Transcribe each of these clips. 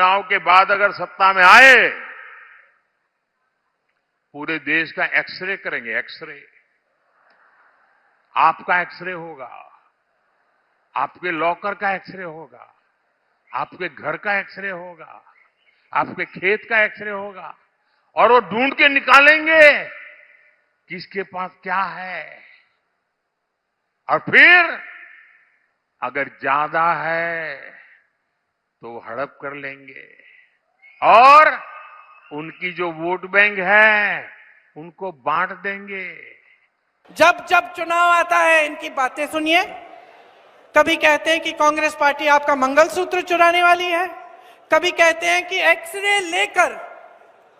चुनाव के बाद अगर सत्ता में आए, पूरे देश का एक्सरे करेंगे, एक्सरे। आपका एक्सरे होगा, आपके लॉकर का एक्सरे होगा, आपके घर का एक्सरे होगा, आपके खेत का एक्सरे होगा, और वो ढूंढ के निकालेंगे किसके पास क्या है। और फिर अगर ज्यादा है तो हड़प कर लेंगे और उनकी जो वोट बैंक है उनको बांट देंगे। जब जब चुनाव आता है इनकी बातें सुनिए। कभी कहते हैं कि कांग्रेस पार्टी आपका मंगलसूत्र चुराने वाली है, कभी कहते हैं कि एक्सरे लेकर,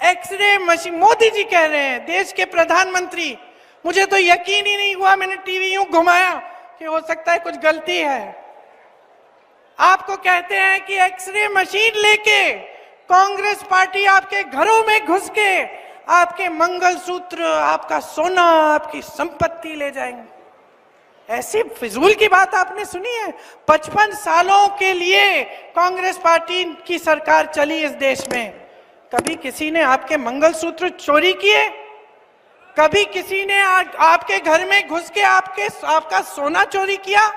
एक्सरे मशीन, मोदी जी कह रहे हैं, देश के प्रधानमंत्री। मुझे तो यकीन ही नहीं हुआ, मैंने टीवी यूं घुमाया कि हो सकता है कुछ गलती है। आपको कहते हैं कि एक्सरे मशीन लेके कांग्रेस पार्टी आपके घरों में घुस के आपके मंगलसूत्र, आपका सोना, आपकी संपत्ति ले जाएंगे। ऐसी फिजूल की बात आपने सुनी है? 55 सालों के लिए कांग्रेस पार्टी की सरकार चली इस देश में। कभी किसी ने आपके मंगलसूत्र चोरी किए? कभी किसी ने आपके घर में घुस के आपका सोना चोरी किया?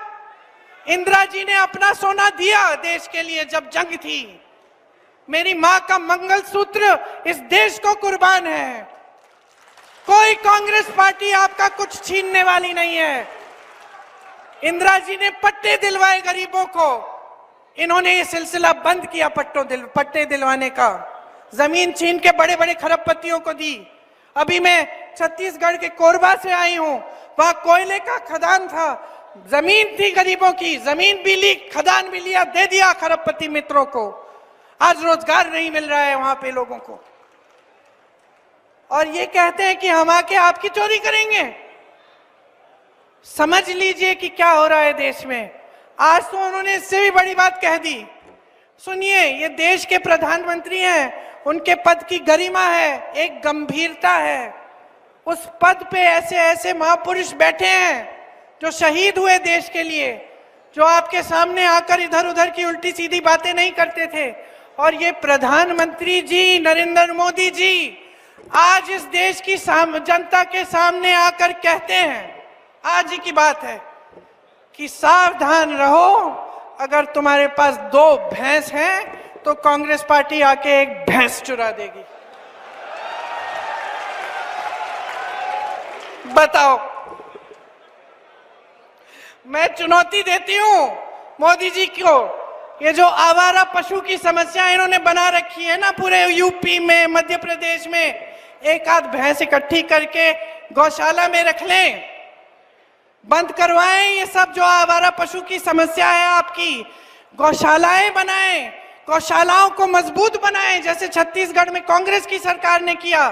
इंदिरा जी ने अपना सोना दिया देश के लिए जब जंग थी। मेरी मां का मंगलसूत्र इस देश को कुर्बान है। कोई कांग्रेस पार्टी आपका कुछ छीनने वाली नहीं है। इंदिरा जी ने पट्टे दिलवाए गरीबों को, इन्होंने ये सिलसिला बंद किया पट्टे दिलवाने का। जमीन छीन के बड़े बड़े खरबपतियों को दी। अभी मैं छत्तीसगढ़ के कोरबा से आई हूं, वहां कोयले का खदान था, जमीन थी गरीबों की, जमीन भी ली, खदान भी लिया, दे दिया खरबपति मित्रों को। आज रोजगार नहीं मिल रहा है वहां पे लोगों को, और ये कहते हैं कि हम आके आपकी चोरी करेंगे। समझ लीजिए कि क्या हो रहा है देश में। आज तो उन्होंने इससे भी बड़ी बात कह दी। सुनिए, ये देश के प्रधानमंत्री हैं, उनके पद की गरिमा है, एक गंभीरता है। उस पद पे ऐसे ऐसे महापुरुष बैठे हैं जो शहीद हुए देश के लिए, जो आपके सामने आकर इधर उधर की उल्टी सीधी बातें नहीं करते थे। और ये प्रधानमंत्री जी नरेंद्र मोदी जी आज इस देश की जनता के सामने आकर कहते हैं, आज ही की बात है, कि सावधान रहो, अगर तुम्हारे पास 2 भैंस हैं तो कांग्रेस पार्टी आके एक भैंस चुरा देगी। बताओ। मैं चुनौती देती हूं मोदी जी को। ये जो आवारा पशु की समस्या इन्होंने बना रखी है ना, पूरे यूपी में, मध्य प्रदेश में, एक आध भैंस इकट्ठी करके गौशाला में रख लें, बंद करवाएं ये सब जो आवारा पशु की समस्या है आपकी। गौशालाएं बनाएं, गौशालाओं को मजबूत बनाएं, जैसे छत्तीसगढ़ में कांग्रेस की सरकार ने किया।